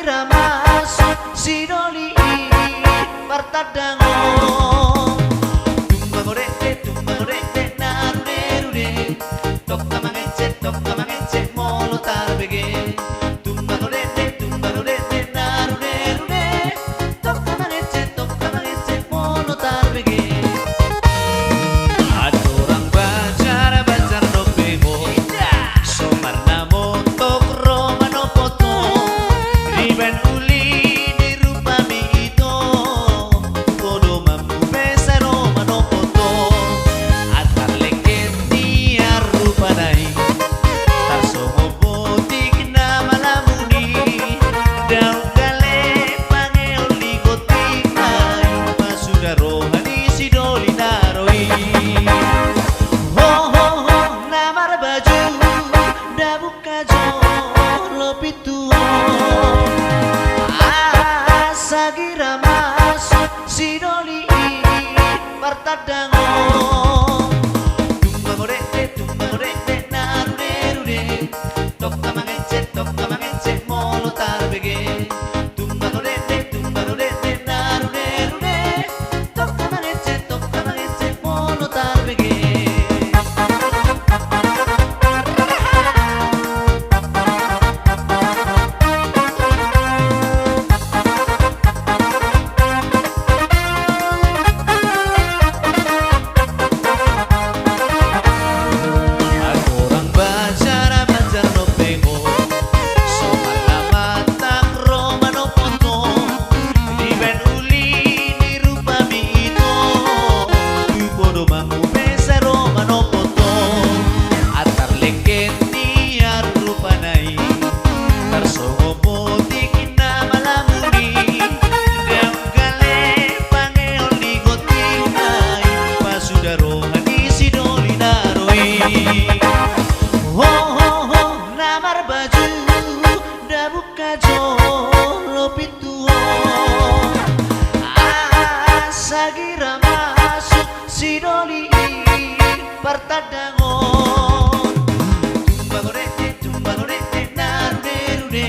sagira masuk sidoli pertadango tumbangorete narude tok kamangece molo tarbege tumbangorete narude tok kamangece molo tarbege. Aturang bajar no bego somarna motok romano poto riben uli di rupa mi ito kodo mampu pesa romano poto atar leket dia rupa dai tarsomo botik na malamuni daw gale pangeoli gotik ay masuda rohani sidoli naroi ho ho ho namar baju da buka jolo pitu sagira masuk sidoli pertadango tumbangorete narude tok kamangece molo tarbege tumbangorete narude tok kamangece molo tarbege. Aturang bajar no bego somarna matak romano poto riben uli di rupa mi ito tu podo mampu pesa romano poto atar leket niar rupa nai tarsongo botik na malamuni daw gale pangeoli gotik ay pasuda rohani sidoli naroi ho ho ho namar baju da buka jolo pitu sagira masuk sidoli pertadango tumbangorete narude